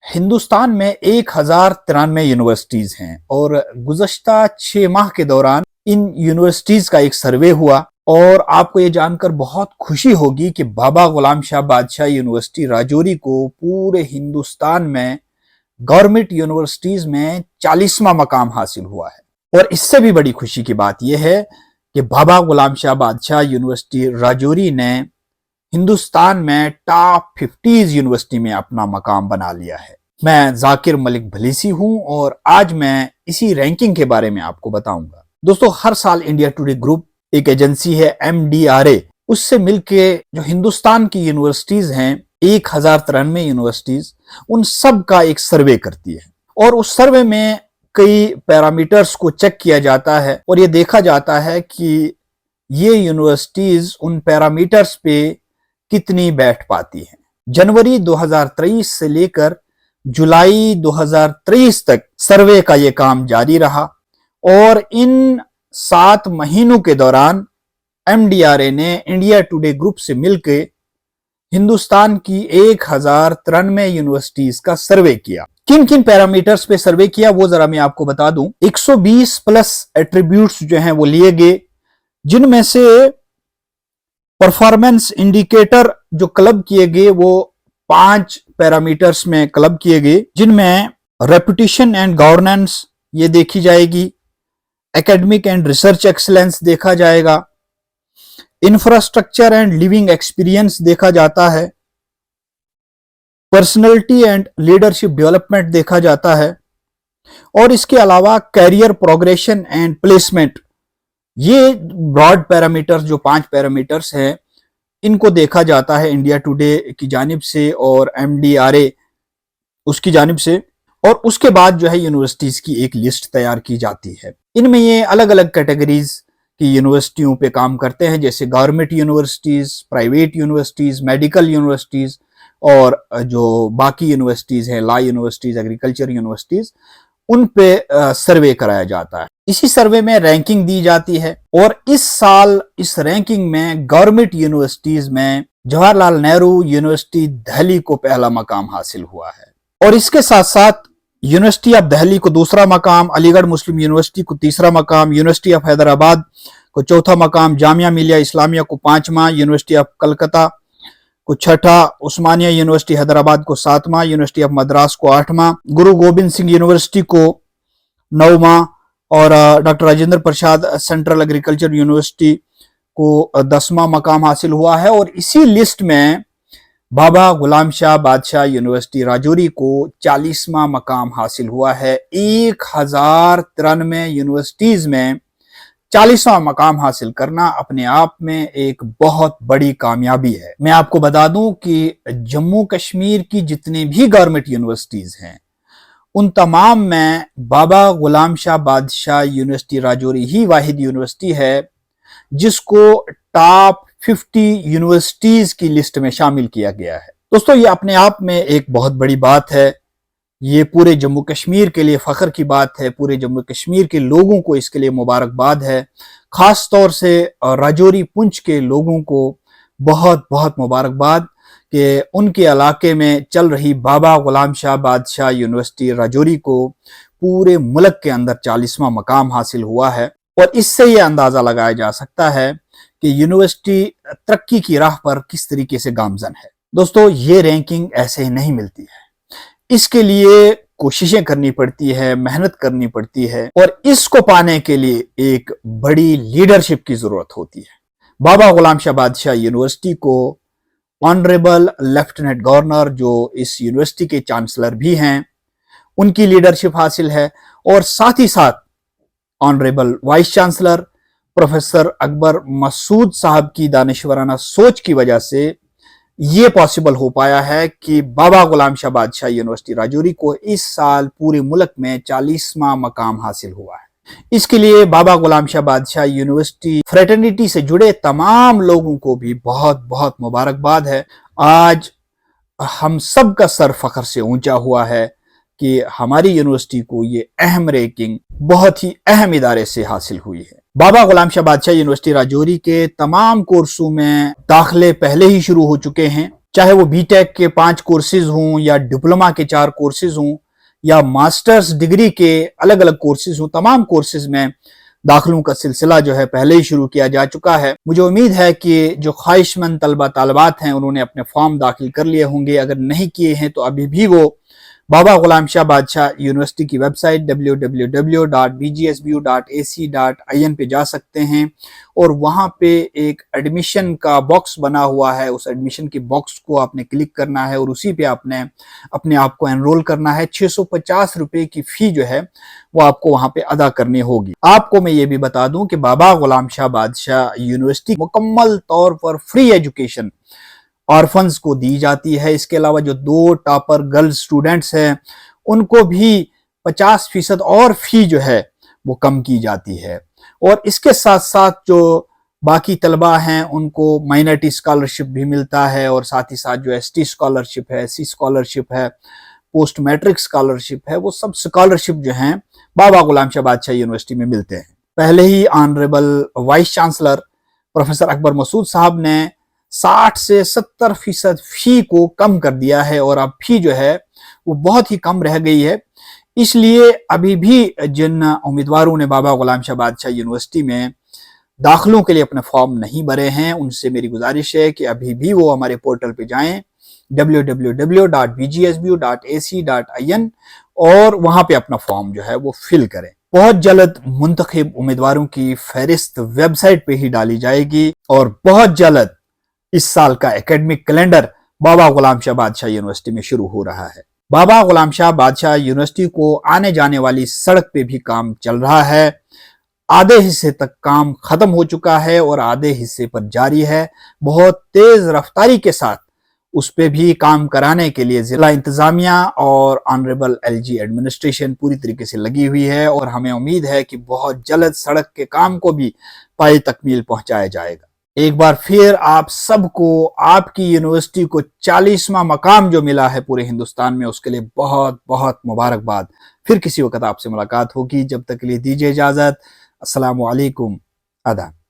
हिंदुस्तान में 1093 यूनिवर्सिटीज हैं और गुज़श्ता 6 माह के दौरान इन यूनिवर्सिटीज का एक सर्वे हुआ और आपको ये जानकर बहुत खुशी होगी कि बाबा गुलाम शाह बादशाह यूनिवर्सिटी राजौरी को पूरे हिंदुस्तान में गवर्नमेंट यूनिवर्सिटीज में 40वां मकाम हासिल हुआ है। और इससे भी बड़ी खुशी की बात यह है कि बाबा गुलाम शाह बादशाह यूनिवर्सिटी राजौरी ने हिंदुस्तान में टॉप 50 यूनिवर्सिटी में अपना मकाम बना लिया है। मैं जाकिर मलिक भलीसी हूं और आज मैं इसी रैंकिंग के बारे में आपको बताऊंगा। दोस्तों, हर साल इंडिया टुडे ग्रुप एक एजेंसी है MDRA, उससे मिलके जो हिंदुस्तान की यूनिवर्सिटीज हैं 1093 यूनिवर्सिटीज, उन सब का एक सर्वे करती है और उस सर्वे में कई पैरामीटर्स को चेक किया जाता है और ये देखा जाता है कि ये यूनिवर्सिटीज उन पैरामीटर्स पे कितनी बैठ पाती हैं। जनवरी 2023 से लेकर जुलाई 2023 तक सर्वे का ये काम जारी रहा और इन 7 महीनों के दौरान MDRA ने इंडिया टुडे ग्रुप से मिलकर हिंदुस्तान की 1093 यूनिवर्सिटीज का सर्वे किया। किन किन पैरामीटर्स पे सर्वे किया वो जरा मैं आपको बता दूं। 120 प्लस एट्रीब्यूट्स जो हैं वो लिए गए, जिनमें से परफॉर्मेंस इंडिकेटर जो क्लब किए गए वो 5 पैरामीटर्स में क्लब किए गए, जिनमें रेपुटेशन एंड गवर्नेंस ये देखी जाएगी, एकेडमिक एंड रिसर्च एक्सीलेंस देखा जाएगा, इंफ्रास्ट्रक्चर एंड लिविंग एक्सपीरियंस देखा जाता है, पर्सनैलिटी एंड लीडरशिप डेवलपमेंट देखा जाता है और इसके अलावा कैरियर प्रोग्रेशन एंड प्लेसमेंट, ये ब्रॉड पैरामीटर्स जो 5 पैरामीटर्स हैं इनको देखा जाता है इंडिया टुडे की जानिब से और MDRA उसकी जानिब से। और उसके बाद जो है यूनिवर्सिटीज की एक लिस्ट तैयार की जाती है। इनमें ये अलग अलग कैटेगरीज की यूनिवर्सिटियों पे काम करते हैं, जैसे government universities, private universities, medical universities और जो बाकी यूनिवर्सिटीज हैं, लॉ यूनिवर्सिटीज, एग्रीकल्चर यूनिवर्सिटीज, उन पे सर्वे कराया जाता है। इसी सर्वे में रैंकिंग दी जाती है और इस साल इस रैंकिंग में गवर्नमेंट यूनिवर्सिटीज में जवाहरलाल नेहरू यूनिवर्सिटी दिल्ली को पहला मकाम हासिल हुआ है और इसके साथ साथ यूनिवर्सिटी ऑफ दिल्ली को दूसरा मकाम, अलीगढ़ मुस्लिम यूनिवर्सिटी को तीसरा मकाम, यूनिवर्सिटी ऑफ हैदराबाद को चौथा मकाम, जामिया मिलिया इस्लामिया को 5वां, यूनिवर्सिटी ऑफ कलकत्ता को 6ठा, उस्मानिया यूनिवर्सिटी हैदराबाद को 7वां, यूनिवर्सिटी ऑफ मद्रास को 8वां, गुरु गोबिंद सिंह यूनिवर्सिटी को 9वां और doctor Rajendra Prasad central agriculture university को 10वां मकाम हासिल हुआ है। और इसी लिस्ट में बाबा गुलाम शाह बादशाह यूनिवर्सिटी राजौरी को 40वां मकाम हासिल हुआ है। 1093 यूनिवर्सिटीज में 40वां मकाम हासिल करना अपने आप में एक बहुत बड़ी कामयाबी है। मैं आपको बता दूं कि जम्मू कश्मीर की जितनी भी गवर्नमेंट यूनिवर्सिटीज हैं उन तमाम में बाबा गुलाम शाह बादशाह यूनिवर्सिटी राजौरी ही वाहिद यूनिवर्सिटी है जिसको टॉप 50 यूनिवर्सिटीज की लिस्ट में शामिल किया गया है। दोस्तों, ये अपने आप में एक बहुत बड़ी बात है। ये पूरे जम्मू कश्मीर के लिए फख्र की बात है, पूरे जम्मू कश्मीर के लोगों को इसके लिए मुबारकबाद है। खास तौर से राजौरी पुंछ के लोगों को बहुत बहुत मुबारकबाद कि उनके इलाके में चल रही बाबा गुलाम शाह बादशाह यूनिवर्सिटी राजौरी को पूरे मुल्क के अंदर 40वां मकाम हासिल हुआ है। और इससे ये अंदाजा लगाया जा सकता है कि यूनिवर्सिटी तरक्की की राह पर किस तरीके से गामजन है। दोस्तों, ये रैंकिंग ऐसे ही नहीं मिलती है, इसके लिए कोशिशें करनी पड़ती है, मेहनत करनी पड़ती है और इसको पाने के लिए एक बड़ी लीडरशिप की जरूरत होती है। बाबा गुलाम शाह बादशाह यूनिवर्सिटी को ऑनरेबल लेफ्टिनेंट गवर्नर, जो इस यूनिवर्सिटी के चांसलर भी हैं, उनकी लीडरशिप हासिल है और साथ ही साथ honourable vice chancellor professor Akbar Masood sahab की दानिशवराना सोच की वजह से ये पॉसिबल हो पाया है कि बाबा गुलाम शाह बादशाह यूनिवर्सिटी राजौरी को इस साल पूरे मुल्क में 40वां मकाम हासिल हुआ है। इसके लिए बाबा गुलाम शाह बादशाह यूनिवर्सिटी फ्रेटर्निटी से जुड़े तमाम लोगों को भी बहुत बहुत मुबारकबाद है। आज हम सब का सर फख्र से ऊंचा हुआ है कि हमारी यूनिवर्सिटी को ये अहम रैंकिंग बहुत ही अहम इदारे से हासिल हुई है। बाबा गुलाम शाह बादशाह यूनिवर्सिटी राजौरी के तमाम कोर्सों में दाखिले पहले ही शुरू हो चुके हैं चाहे वो बीटेक के 5 कोर्सेज हों या डिप्लोमा के 4 कोर्सेज हों या मास्टर्स डिग्री के अलग अलग कोर्सेज हों, तमाम कोर्सेज में दाखिलों का सिलसिला जो है पहले ही शुरू किया जा चुका है। मुझे उम्मीद है कि जो ख्वाहिशमंद तलबा तालिबात हैं उन्होंने अपने फॉर्म दाखिल कर लिए होंगे। अगर नहीं किए हैं तो अभी भी वो बाबा गुलाम शाह बादशाह यूनिवर्सिटी की वेबसाइट www.bgsbu.ac.in पे जा सकते हैं और वहाँ पे एक एडमिशन का बॉक्स बना हुआ है। उस एडमिशन के बॉक्स को आपने क्लिक करना है और उसी पे आपने अपने आप को एनरोल करना है। 650 रुपए की फी जो है वो आपको वहाँ पे अदा करनी होगी। आपको मैं ये भी बता दूं कि बाबा गुलाम शाह बादशाह यूनिवर्सिटी मुकम्मल तौर पर फ्री एजुकेशन ऑर्फन्स को दी जाती है। इसके अलावा जो 2 टॉपर गर्ल्स स्टूडेंट्स हैं उनको भी 50% और फी जो है वो कम की जाती है। और इसके साथ साथ जो बाकी तलबा हैं उनको माइनॉरिटी स्कॉलरशिप भी मिलता है और साथ ही साथ जो एसटी स्कॉलरशिप है, एससी स्कॉलरशिप है, पोस्ट मैट्रिक स्कॉलरशिप है, वो सब स्कॉलरशिप जो हैं बाबा गुलाम शाह बादशाह यूनिवर्सिटी में मिलते हैं। पहले ही honourable vice chancellor professor Akbar Masood साहब ने 60 से 70% फी को कम कर दिया है और अब फी जो है वो बहुत ही कम रह गई है। इसलिए अभी भी जिन उम्मीदवारों ने बाबा गुलाम शाह बादशाह यूनिवर्सिटी में दाखिलों के लिए अपने फॉर्म नहीं भरे हैं उनसे मेरी गुजारिश है कि अभी भी वो हमारे पोर्टल पे जाएं www.bgsbu.ac.in और वहां पे अपना फॉर्म जो है वो फिल करें। बहुत जल्द मुंतखब उम्मीदवारों की फहरिस्त वेबसाइट पे ही डाली जाएगी और बहुत जल्द इस साल का एकेडमिक कैलेंडर बाबा गुलाम शाह बादशाह यूनिवर्सिटी में शुरू हो रहा है। बाबा गुलाम शाह बादशाह यूनिवर्सिटी को आने जाने वाली सड़क पे भी काम चल रहा है। आधे हिस्से तक काम खत्म हो चुका है और आधे हिस्से पर जारी है। बहुत तेज रफ्तारी के साथ उस पे भी काम कराने के लिए जिला इंतजामिया और ऑनरेबल एलजी एडमिनिस्ट्रेशन पूरी तरीके से लगी हुई है और हमें उम्मीद है कि बहुत जल्द सड़क के काम को भी पाए तकमील पहुंचाया जाएगा। एक बार फिर आप सबको आपकी यूनिवर्सिटी को 40वां मकाम जो मिला है पूरे हिंदुस्तान में उसके लिए बहुत बहुत मुबारकबाद। फिर किसी वक्त आपसे मुलाकात होगी, जब तक के लिए दीजिए इजाजत। अस्सलामु अलैकुम। आदाब।